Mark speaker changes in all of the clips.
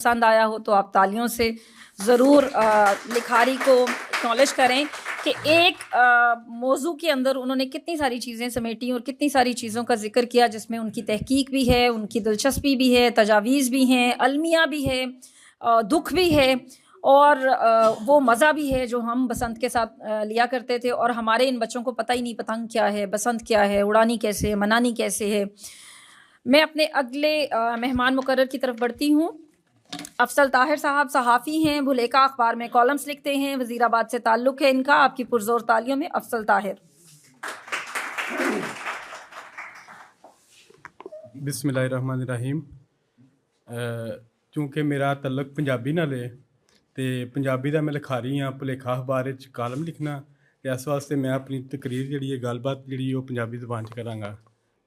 Speaker 1: पसंद आया हो तो आप तालियों से ज़रूर लिखारी को एक्नॉलेज करें कि एक मौजू के अंदर उन्होंने कितनी सारी चीज़ें समेटी और कितनी सारी चीज़ों का जिक्र किया, जिसमें उनकी तहकीक भी है, उनकी दिलचस्पी भी है, तजावीज़ भी हैं, अलमिया भी है, दुख भी है और वो मज़ा भी है जो हम बसंत के साथ लिया करते थे। और हमारे इन बच्चों को पता ही नहीं पतंग क्या है, बसंत क्या है, उड़ानी कैसे है, मनानी कैसे है। मैं अपने अगले मेहमान मुकर्रर की तरफ बढ़ती हूँ। अफसल ताहिर साहब सहाफ़ी हैं, भुलेखा अखबार में कॉलम्स लिखते हैं, वज़ीराबाद से ताल्लुक़ है इनका। आपकी पुरज़ोर तालियों में अफसल ताहिर।
Speaker 2: बिस्मिल्लाहिर्रहमानिर्रहीम। क्योंकि मेरा तल्लक पंजाबी नाल है तो पंजाबी का मैं लिखारी हाँ, भुलेखा अखबार कालम लिखना, इस वास्ते मैं अपनी तकरीर जी गलबात जी पंजाबी जबान च कराँगा।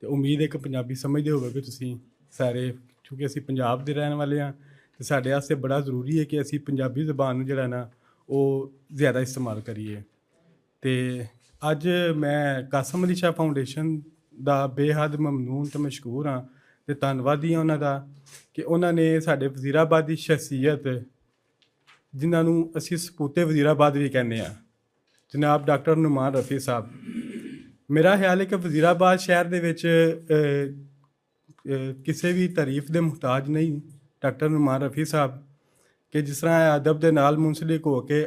Speaker 2: तो उम्मीद है कि पंजाबी समझते होगे तुसीं सारे, क्योंकि असीं पंजाब के रहने वाले हाँ। तो साढ़े वास्ते बड़ा जरूरी है कि असीं पंजाबी जबान जिहड़ा ना वो ज़्यादा इस्तेमाल करिए। तो अज मैं कासम अली शाह फाउंडेशन का बेहद ममनून तो मशहूर हाँ तो धन्नवादी हाँ उन्हां दा कि उन्होंने साढ़े वज़ीराबाद की शख्सियत जिन्होंने असीं सपूते वज़ीराबाद भी कहने हाँ, जनाब डॉक्टर नुमान रफ़ी साहब। मेरा ख्याल है कि वज़ीराबाद शहर दे विच किसी भी तारीफ के मुहताज नहीं डॉक्टर नुमान रफ़ी साहब कि जिस तरह अदब के नाल मुंसलिक होकर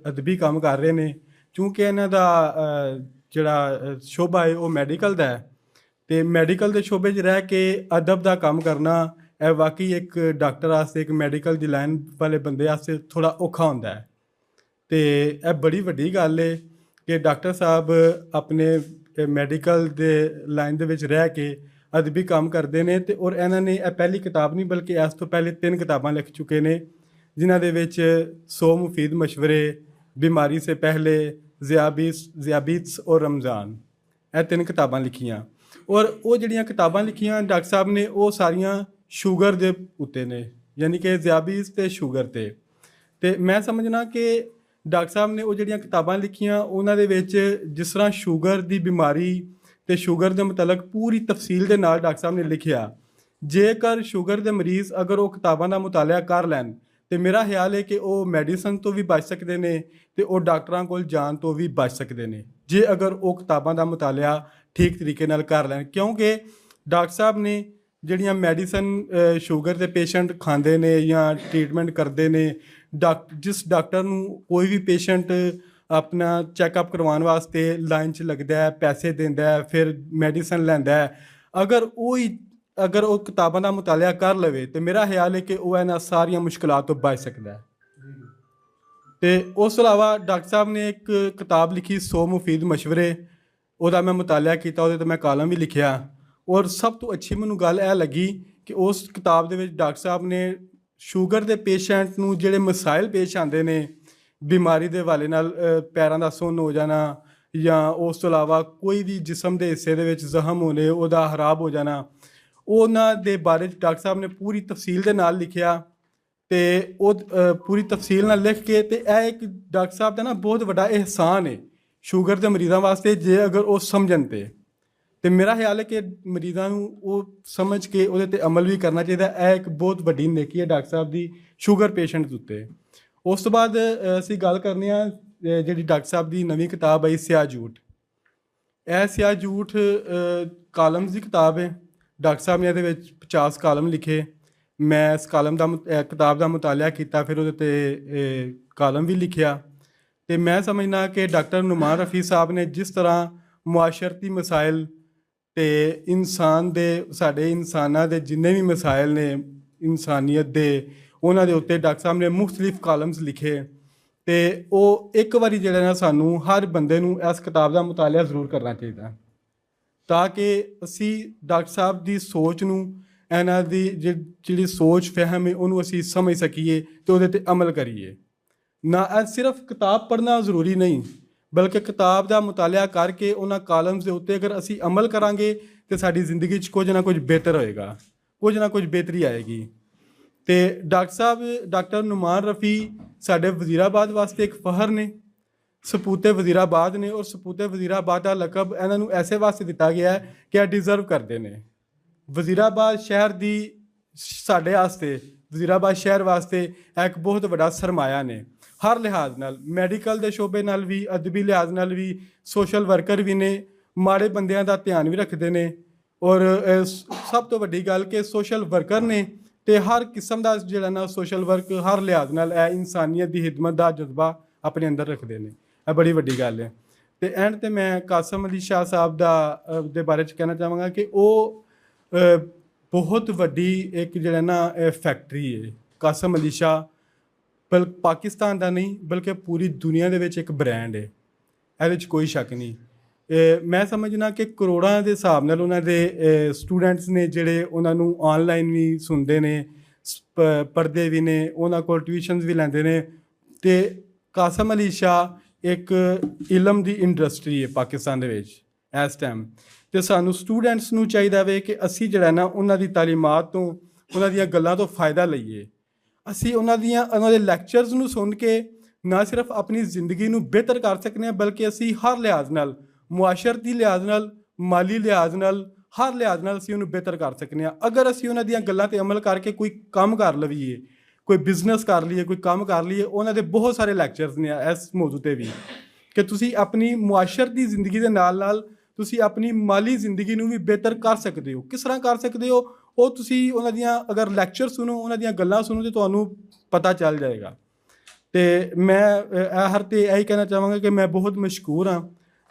Speaker 2: अदबी काम कर रहे हैं। क्योंकि इन्हां दा जिहड़ा शोभा है वो मैडिकल का है, तो मैडिकल के शोबे च रह के अदब का काम करना यह वाकई एक डॉक्टर वास्ते, एक मैडिकल की लाइन वाले बंदे वास्ते थोड़ा औखा होंदा है। तो यह बड़ी वड्डी गल है कि डॉक्टर साहब अपने मैडिकल के लाइन दे विच रह के अदबी काम करते हैं। तो और इन्होंने पहली किताब नहीं बल्कि इस तो पहले 3 किताबां लिख चुके हैं, जिन्हां दे विच 100 मुफीद मशवरे, बीमारी से पहले, ज़ियाबीत्स और रमज़ान, यह 3 किताबां लिखियाँ। और वो जिहड़ियां किताबां लिखियां डॉक्टर साहब ने वो सारियां शूगर के उत्ते ने, यानी कि ज़ियाबीत्स ते शूगर ते। तो मैं समझना कि डॉक्टर साहब ने वो जिहड़ियां किताबां लिखियां उन्हां दे विच जिस तरह शूगर की बीमारी तो शूगर के मतलब पूरी तफसील के नाल डॉक्टर साहब ने लिखिया। जेकर शूगर के मरीज़ अगर वो किताबां का मुतालिया कर लैन तो मेरा ख्याल है कि वो मैडिसन तो भी बच सकते हैं तो वो डॉक्टरों को जान तो भी बच सकते हैं, जे अगर वो किताबां का मुतालिया ठीक तरीके नाल कर लैन। क्योंकि डॉक्टर साहब ने जिहड़ियां मैडिसन शूगर के पेशेंट खाते हैं या ट्रीटमेंट करते हैं, जिस डॉक्टर नूं कोई भी पेशेंट अपना चैकअप करवाने वास्ते लाइन च लगता है, पैसे देंदा है, फिर मैडिसन लैंदा है, अगर वो किताबां का मुतालिया कर लवे तो मेरा ख्याल है कि वह इन्हां सारियां मुश्किलात तो बच सकता है। तो उस अलावा डॉक्टर साहब ने एक किताब लिखी 100 मुफीद मशवरे, ਉਹਦਾ मैं मुतालिया किया, ਉਹਦੇ 'ਤੇ मैं कालम भी लिखिया। और सब तो अच्छी मैनू गल यह लगी कि उस किताब ਦੇ ਵਿੱਚ डॉक्टर साहब ने शूगर के पेशेंट ਨੂੰ ਜਿਹੜੇ मसाइल पेश आते हैं, बीमारी के हवाले नाल पैरों का सुन्न हो जाना या उस तो इलावा कोई भी जिसम के हिस्से ਦੇ ਵਿੱਚ ਜ਼ਖਮ होने ਉਹਦਾ खराब हो जाना, ਉਹਨਾਂ ਦੇ बारे डॉक्टर साहब ने पूरी तफसील के नाल लिखिया। तो वो पूरी तफसील नाल लिख के तो यह एक डॉक्टर साहब का ना बहुत बड़ा एहसान है शूगर के मरीज़ों वास्ते, जे अगर वो समझन तो मेरा ख्याल है कि मरीज़ों को वो समझ के वो अमल भी करना चाहिए। यह एक बहुत वड्डी नेकी है डॉक्टर साहब की शूगर पेशेंट उत्ते। उस तो बाद असीं गल करने जी डॉक्टर साहब की नवी किताब आई स्याह झूठ। यह स्याह झूठ कालम्स की किताब है। डॉक्टर साहब ने ये 50 कालम लिखे। मैं इस कालम का किताब का मुतालिया किया, फिर वो कालम भी लिखिया। तो मैं समझना कि डॉक्टर नुमान रफ़ी साहब ने जिस तरह मुआशरती मसाइल तो इंसान दे साढ़े इंसाना दे जिन्ने भी मसाइल ने इंसानियत दे उन्होंने उत्ते डॉक्टर साहब ने मुख्तलिफ कालम्स लिखे। तो वो एक बारी जो ना सानू हर बंदे नूं इस किताब का मुतालिया जरूर करना चाहिए ताकि असी डॉक्टर साहब की सोच नूं इन्हां दी जिहड़ी सोच फहम है उन्होंने असी समझ सकीए तो उहदे ते अमल करिए। ना सिर्फ किताब पढ़ना जरूरी नहीं बल्कि किताब का मुतालिया करके उन्होंने कालम्स के उत्ते अगर असी अमल करांगे तो साडी जिंदगी कुछ ना कुछ बेहतर होएगा, कुछ ना कुछ बेहतरी आएगी। तो डॉक्टर साहब डॉक्टर नुमान रफ़ी साडे वज़ीराबाद वास्ते एक फहर ने, सपूते वज़ीराबाद ने। और सपूते वज़ीराबाद का लकब इन्हों ऐसे वास्ते दिता गया है कि डिजर्व करते हैं। वज़ीराबाद शहर की साढ़े वास्ते ਵਜ਼ੀਰਾਬਾਦ ਸ਼ਹਿਰ ਵਾਸਤੇ ਇੱਕ ਬਹੁਤ ਵੱਡਾ ਸਰਮਾਇਆ ਨੇ ਹਰ ਲਿਹਾਜ਼ ਨਾਲ। ਮੈਡੀਕਲ ਦੇ ਸ਼ੋਬੇ ਨਾਲ ਵੀ, ਅਦਬੀ ਲਿਹਾਜ਼ ਨਾਲ ਵੀ, ਸੋਸ਼ਲ ਵਰਕਰ ਵੀ ਨੇ, ਮਾੜੇ ਬੰਦਿਆਂ ਦਾ ਧਿਆਨ ਵੀ ਰੱਖਦੇ ਨੇ। ਔਰ ਸਭ ਤੋਂ ਵੱਡੀ ਗੱਲ ਕਿ ਸੋਸ਼ਲ ਵਰਕਰ ਨੇ ਅਤੇ ਹਰ ਕਿਸਮ ਦਾ ਜਿਹੜਾ ਨਾ ਸੋਸ਼ਲ ਵਰਕ ਹਰ ਲਿਹਾਜ਼ ਨਾਲ ਇਹ ਇਨਸਾਨੀਅਤ ਦੀ ਖਿਦਮਤ ਦਾ ਜਜ਼ਬਾ ਆਪਣੇ ਅੰਦਰ ਰੱਖਦੇ ਨੇ। ਇਹ ਬੜੀ ਵੱਡੀ ਗੱਲ ਹੈ। ਅਤੇ ਐਂਡ 'ਤੇ ਮੈਂ ਕਾਸਮ ਅਲੀ ਸ਼ਾਹ ਸਾਹਿਬ ਦੇ ਬਾਰੇ 'ਚ ਕਹਿਣਾ ਚਾਹਾਂਗਾ ਕਿ ਉਹ ਬਹੁਤ ਵੱਡੀ ਇੱਕ ਜਿਹੜਾ ਨਾ ਫੈਕਟਰੀ ਹੈ। ਕਾਸਮ ਅਲੀ ਸ਼ਾਹ ਪਾਕਿਸਤਾਨ ਦਾ ਨਹੀਂ ਬਲਕਿ ਪੂਰੀ ਦੁਨੀਆ ਦੇ ਵਿੱਚ ਇੱਕ ਬ੍ਰਾਂਡ ਹੈ, ਇਹਦੇ 'ਚ ਕੋਈ ਸ਼ੱਕ ਨਹੀਂ। ਮੈਂ ਸਮਝਣਾ ਕਿ ਕਰੋੜਾਂ ਦੇ ਹਿਸਾਬ ਨਾਲ ਉਹਨਾਂ ਦੇ ਸਟੂਡੈਂਟਸ ਨੇ ਜਿਹੜੇ ਉਹਨਾਂ ਨੂੰ ਆਨਲਾਈਨ ਵੀ ਸੁਣਦੇ ਨੇ, ਪੜ੍ਹਦੇ ਵੀ ਨੇ, ਉਹਨਾਂ ਕੋਲ ਟਿਊਸ਼ਨਸ ਵੀ ਲੈਂਦੇ ਨੇ। ਅਤੇ ਕਾਸਮ ਅਲੀ ਸ਼ਾਹ ਇੱਕ ਇਲਮ ਦੀ ਇੰਡਸਟਰੀ ਹੈ ਪਾਕਿਸਤਾਨ ਦੇ ਵਿੱਚ ਇਸ ਟਾਈਮ। ਅਤੇ ਸਾਨੂੰ ਸਟੂਡੈਂਟਸ ਨੂੰ ਚਾਹੀਦਾ ਵੇ ਕਿ ਅਸੀਂ ਜਿਹੜਾ ਨਾ ਉਹਨਾਂ ਦੀ ਤਾਲੀਮਾਤ ਤੋਂ, ਉਹਨਾਂ ਦੀਆਂ ਗੱਲਾਂ ਤੋਂ ਫਾਇਦਾ ਲਈਏ। ਅਸੀਂ ਉਹਨਾਂ ਦੇ ਲੈਕਚਰਸ ਨੂੰ ਸੁਣ ਕੇ ਨਾ ਸਿਰਫ ਆਪਣੀ ਜ਼ਿੰਦਗੀ ਨੂੰ ਬਿਹਤਰ ਕਰ ਸਕਦੇ ਹਾਂ ਬਲਕਿ ਅਸੀਂ ਹਰ ਲਿਹਾਜ਼ ਨਾਲ, ਮੁਆਸ਼ਰਤੀ ਲਿਹਾਜ਼ ਨਾਲ, ਮਾਲੀ ਲਿਹਾਜ਼ ਨਾਲ, ਹਰ ਲਿਹਾਜ਼ ਨਾਲ ਅਸੀਂ ਉਹਨੂੰ ਬਿਹਤਰ ਕਰ ਸਕਦੇ ਹਾਂ। ਅਗਰ ਅਸੀਂ ਉਹਨਾਂ ਦੀਆਂ ਗੱਲਾਂ 'ਤੇ ਅਮਲ ਕਰਕੇ ਕੋਈ ਕੰਮ ਕਰ ਲਈਏ, ਕੋਈ ਬਿਜ਼ਨਸ ਕਰ ਲਈਏ, ਕੋਈ ਕੰਮ ਕਰ ਲਈਏ। ਉਹਨਾਂ ਦੇ ਬਹੁਤ ਸਾਰੇ ਲੈਕਚਰਸ ਨੇ ਇਸ ਮੌਜੂ 'ਤੇ ਵੀ ਕਿ ਤੁਸੀਂ ਆਪਣੀ ਮੁਆਸ਼ਰਤੀ ਜ਼ਿੰਦਗੀ ਦੇ ਨਾਲ ਨਾਲ ਤੁਸੀਂ ਆਪਣੀ ਮਾਲੀ ਜ਼ਿੰਦਗੀ ਨੂੰ ਵੀ ਬਿਹਤਰ ਕਰ ਸਕਦੇ ਹੋ। ਕਿਸ ਤਰ੍ਹਾਂ ਕਰ ਸਕਦੇ ਹੋ ਉਹ ਤੁਸੀਂ ਉਹਨਾਂ ਦੀਆਂ ਅਗਰ ਲੈਕਚਰ ਸੁਣੋ, ਉਹਨਾਂ ਦੀਆਂ ਗੱਲਾਂ ਸੁਣੋ ਤਾਂ ਤੁਹਾਨੂੰ ਪਤਾ ਚੱਲ ਜਾਏਗਾ। ਅਤੇ ਮੈਂ ਹਰ 'ਤੇ ਇਹੀ ਕਹਿਣਾ ਚਾਹਾਂਗਾ ਕਿ ਮੈਂ ਬਹੁਤ ਮਸ਼ਕੂਰ ਹਾਂ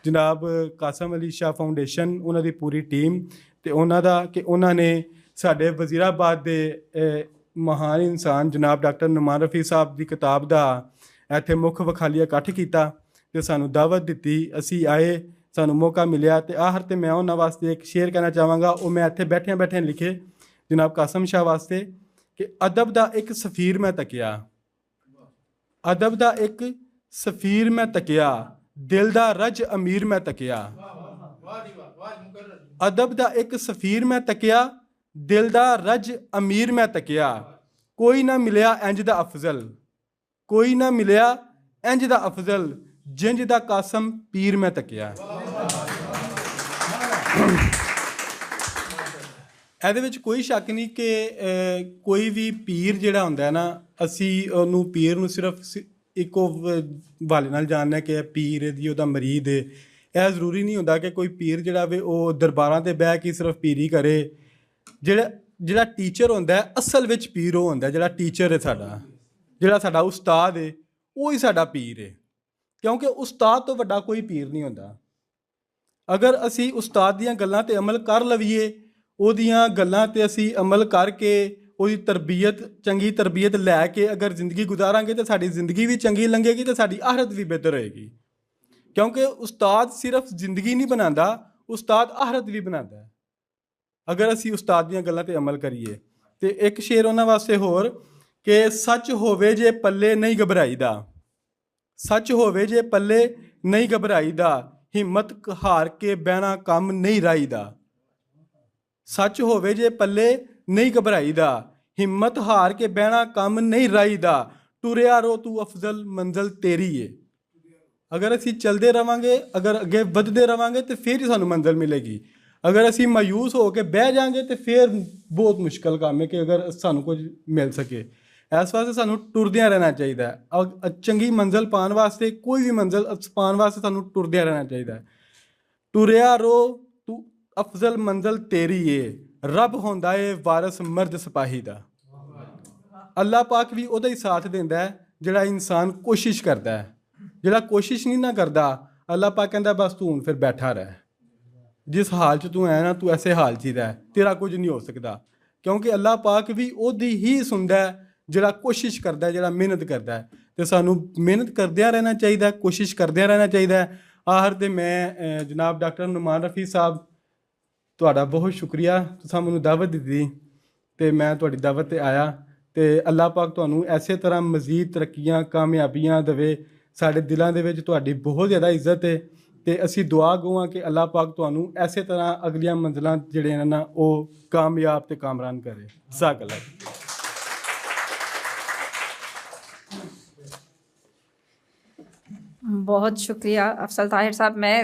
Speaker 2: ਜਨਾਬ ਕਾਸਮ ਅਲੀ ਸ਼ਾਹ ਫਾਊਂਡੇਸ਼ਨ, ਉਹਨਾਂ ਦੀ ਪੂਰੀ ਟੀਮ ਅਤੇ ਉਹਨਾਂ ਦਾ ਕਿ ਉਹਨਾਂ ਨੇ ਸਾਡੇ ਵਜ਼ੀਰਾਬਾਦ ਦੇ ਮਹਾਨ ਇਨਸਾਨ ਜਨਾਬ ਡਾਕਟਰ ਨੁਮਾਨ ਰਫੀ ਸਾਹਿਬ ਦੀ ਕਿਤਾਬ ਦਾ ਇੱਥੇ ਮੁੱਖ ਵਖਾਲੀਆ ਇਕੱਠ ਕੀਤਾ ਅਤੇ ਸਾਨੂੰ ਦਾਵਤ ਦਿੱਤੀ। ਅਸੀਂ ਆਏ, ਸਾਨੂੰ ਮੌਕਾ ਮਿਲਿਆ। ਅਤੇ ਆਖਰ 'ਤੇ ਮੈਂ ਉਹਨਾਂ ਵਾਸਤੇ ਇੱਕ ਸ਼ੇਅਰ ਕਹਿਣਾ ਚਾਹਾਂਗਾ, ਉਹ ਮੈਂ ਇੱਥੇ ਬੈਠਿਆਂ ਲਿਖੇ ਜਨਾਬ ਕਾਸਮ ਸ਼ਾਹ ਵਾਸਤੇ ਕਿ ਅਦਬ ਦਾ ਇੱਕ ਸਫੀਰ ਮੈਂ ਤੱਕਿਆ, ਅਦਬ ਦਾ ਇੱਕ ਸਫੀਰ ਮੈਂ ਤੱਕਿਆ, ਦਿਲ ਦਾ ਰਜ ਅਮੀਰ ਮੈਂ ਤੱਕਿਆ। ਅਦਬ ਦਾ ਇੱਕ ਸਫੀਰ ਮੈਂ ਤੱਕਿਆ, ਦਿਲ ਦਾ ਰਜ ਅਮੀਰ ਮੈਂ ਤੱਕਿਆ। ਕੋਈ ਨਾ ਮਿਲਿਆ ਇੰਜ ਦਾ ਅਫਜ਼ਲ, ਕੋਈ ਨਾ ਮਿਲਿਆ ਇੰਜ ਦਾ ਅਫਜ਼ਲ, ਜਿੰਜ ਦਾ ਕਾਸਮ ਪੀਰ ਮੈਂ ਤੱਕਿਆ। ਇਹਦੇ ਵਿੱਚ ਕੋਈ ਸ਼ੱਕ ਨਹੀਂ ਕਿ ਕੋਈ ਵੀ ਪੀਰ ਜਿਹੜਾ ਹੁੰਦਾ ਨਾ, ਅਸੀਂ ਉਹਨੂੰ ਪੀਰ ਨੂੰ ਸਿਰਫ ਇੱਕੋ ਹਵਾਲੇ ਨਾਲ ਜਾਣਨਾ ਕਿ ਇਹ ਪੀਰ ਹੈ ਜੀ, ਉਹਦਾ ਮਰੀਦ ਹੈ। ਇਹ ਜ਼ਰੂਰੀ ਨਹੀਂ ਹੁੰਦਾ ਕਿ ਕੋਈ ਪੀਰ ਜਿਹੜਾ ਵੇ ਉਹ ਦਰਬਾਰਾਂ 'ਤੇ ਬਹਿ ਕੇ ਸਿਰਫ ਪੀਰੀ ਕਰੇ। ਜਿਹੜਾ ਟੀਚਰ ਹੁੰਦਾ ਅਸਲ ਵਿੱਚ ਪੀਰ ਉਹ ਹੁੰਦਾ ਜਿਹੜਾ ਟੀਚਰ ਹੈ ਸਾਡਾ, ਜਿਹੜਾ ਸਾਡਾ ਉਸਤਾਦ ਹੈ, ਉਹ ਹੀ ਸਾਡਾ ਪੀਰ ਹੈ। ਕਿਉਂਕਿ ਉਸਤਾਦ ਤੋਂ ਵੱਡਾ ਕੋਈ ਪੀਰ ਨਹੀਂ ਹੁੰਦਾ। ਅਗਰ ਅਸੀਂ ਉਸਤਾਦ ਦੀਆਂ ਗੱਲਾਂ 'ਤੇ ਅਮਲ ਕਰ ਲਈਏ, ਉਹਦੀਆਂ ਗੱਲਾਂ 'ਤੇ ਅਸੀਂ ਅਮਲ ਕਰਕੇ ਉਹਦੀ ਤਰਬੀਅਤ, ਚੰਗੀ ਤਰਬੀਅਤ ਲੈ ਕੇ ਅਗਰ ਜ਼ਿੰਦਗੀ ਗੁਜ਼ਾਰਾਂਗੇ ਤਾਂ ਸਾਡੀ ਜ਼ਿੰਦਗੀ ਵੀ ਚੰਗੀ ਲੰਘੇਗੀ ਅਤੇ ਸਾਡੀ ਆਖਰਤ ਵੀ ਬਿਹਤਰ ਹੋਏਗੀ। ਕਿਉਂਕਿ ਉਸਤਾਦ ਸਿਰਫ ਜ਼ਿੰਦਗੀ ਨਹੀਂ ਬਣਾਉਂਦਾ, ਉਸਤਾਦ ਆਖਰਤ ਵੀ ਬਣਾਉਂਦਾ ਹੈ ਅਗਰ ਅਸੀਂ ਉਸਤਾਦ ਦੀਆਂ ਗੱਲਾਂ 'ਤੇ ਅਮਲ ਕਰੀਏ। ਅਤੇ ਇੱਕ ਸ਼ੇਰ ਉਹਨਾਂ ਵਾਸਤੇ ਹੋਰ ਕਿ ਸੱਚ ਹੋਵੇ ਜੇ ਪੱਲੇ ਨਹੀਂ ਘਬਰਾਈਦਾ, ਸੱਚ ਹੋਵੇ ਜੇ ਪੱਲੇ ਨਹੀਂ ਘਬਰਾਈਦਾ, ਹਿੰਮਤ ਹਾਰ ਕੇ ਬਹਿਣਾ ਕੰਮ ਨਹੀਂ ਰਾਈਦਾ। ਸੱਚ ਹੋਵੇ ਜੇ ਪੱਲੇ ਨਹੀਂ ਘਬਰਾਈਦਾ, ਹਿੰਮਤ ਹਾਰ ਕੇ ਬਹਿਣਾ ਕੰਮ ਨਹੀਂ ਰਾਈਦਾ। ਟੁਰਿਆ ਰੋ ਤੂੰ ਅਫਜ਼ਲ ਮੰਜ਼ਲ ਤੇਰੀ ਏ। ਅਗਰ ਅਸੀਂ ਚੱਲਦੇ ਰਵਾਂਗੇ, ਅਗਰ ਅੱਗੇ ਵੱਧਦੇ ਰਵਾਂਗੇ ਤਾਂ ਫਿਰ ਹੀ ਸਾਨੂੰ ਮੰਜ਼ਿਲ ਮਿਲੇਗੀ। ਅਗਰ ਅਸੀਂ ਮਾਯੂਸ ਹੋ ਕੇ ਬਹਿ ਜਾਵਾਂਗੇ ਤਾਂ ਫਿਰ ਬਹੁਤ ਮੁਸ਼ਕਲ ਕੰਮ ਹੈ ਕਿ ਅਗਰ ਸਾਨੂੰ ਕੁਝ ਮਿਲ ਸਕੇ। ਇਸ ਵਾਸਤੇ ਸਾਨੂੰ ਟੁਰਦਿਆਂ ਰਹਿਣਾ ਚਾਹੀਦਾ ਹੈ। ਚੰਗੀ ਮੰਜ਼ਿਲ ਪਾਉਣ ਵਾਸਤੇ, ਕੋਈ ਵੀ ਮੰਜ਼ਿਲ ਪਾਉਣ ਵਾਸਤੇ ਸਾਨੂੰ ਟੁਰਦਿਆਂ ਰਹਿਣਾ ਚਾਹੀਦਾ ਹੈ। ਟੁਰਿਆ ਰੋ ਤੂੰ ਅਫਜ਼ਲ ਮੰਜ਼ਿਲ ਤੇਰੀ ਏ, ਰੱਬ ਹੁੰਦਾ ਏ ਵਾਰਸ ਮਰਦ ਸਿਪਾਹੀ ਦਾ। ਅੱਲਾਹ ਪਾਕ ਵੀ ਉਹਦਾ ਹੀ ਸਾਥ ਦਿੰਦਾ ਹੈ ਜਿਹੜਾ ਇਨਸਾਨ ਕੋਸ਼ਿਸ਼ ਕਰਦਾ ਹੈ। ਜਿਹੜਾ ਕੋਸ਼ਿਸ਼ ਨਹੀਂ ਨਾ ਕਰਦਾ, ਅੱਲਾਹ ਪਾਕ ਕਹਿੰਦਾ ਬਸ ਤੂੰ ਹੁਣ ਫਿਰ ਬੈਠਾ ਰਹਿ, ਜਿਸ ਹਾਲ 'ਚ ਤੂੰ ਹੈ ਨਾ ਤੂੰ ਐਸੇ ਹਾਲ 'ਚ ਹੀ ਰਹਿ, ਤੇਰਾ ਕੁਝ ਨਹੀਂ ਹੋ ਸਕਦਾ। ਕਿਉਂਕਿ ਅੱਲਾਹ ਪਾਕ ਵੀ ਉਹਦੀ ਹੀ ਸੁਣਦਾ ਹੈ ਜਿਹੜਾ ਕੋਸ਼ਿਸ਼ ਕਰਦਾ, ਜਿਹੜਾ ਮਿਹਨਤ ਕਰਦਾ। ਅਤੇ ਸਾਨੂੰ ਮਿਹਨਤ ਕਰਦਿਆਂ ਰਹਿਣਾ ਚਾਹੀਦਾ, ਕੋਸ਼ਿਸ਼ ਕਰਦਿਆਂ ਰਹਿਣਾ ਚਾਹੀਦਾ। ਆਖਰ 'ਤੇ ਮੈਂ ਜਨਾਬ ਡਾਕਟਰ ਨੁਮਾਨ ਰਫੀ ਸਾਹਿਬ, ਤੁਹਾਡਾ ਬਹੁਤ ਸ਼ੁਕਰੀਆ, ਤੁਸੀਂ ਮੈਨੂੰ ਦਾਵਤ ਦਿੱਤੀ ਅਤੇ ਮੈਂ ਤੁਹਾਡੀ ਦਾਵਤ 'ਤੇ ਆਇਆ। ਅਤੇ ਅੱਲਾਹ ਪਾਕ ਤੁਹਾਨੂੰ ਐਸੇ ਤਰ੍ਹਾਂ ਮਜ਼ੀਦ ਤਰੱਕੀਆਂ, ਕਾਮਯਾਬੀਆਂ ਦੇਵੇ। ਸਾਡੇ ਦਿਲਾਂ ਦੇ ਵਿੱਚ ਤੁਹਾਡੀ ਬਹੁਤ ਜ਼ਿਆਦਾ ਇੱਜ਼ਤ ਹੈ ਅਤੇ ਅਸੀਂ ਦੁਆ ਗੋ ਹਾਂ ਕਿ ਅੱਲਾਹ ਪਾਕ ਤੁਹਾਨੂੰ ਐਸੇ ਤਰ੍ਹਾਂ ਅਗਲੀਆਂ ਮੰਜ਼ਿਲਾਂ ਜਿਹੜੀਆਂ ਨਾ ਉਹ ਕਾਮਯਾਬ ਅਤੇ ਕਾਮਰਾਨ ਕਰੇ। ਜਜ਼ਾਕ ਅੱਲਾਹ।
Speaker 1: बहुत शुक्रिया अफसल ताहिर साहब। मैं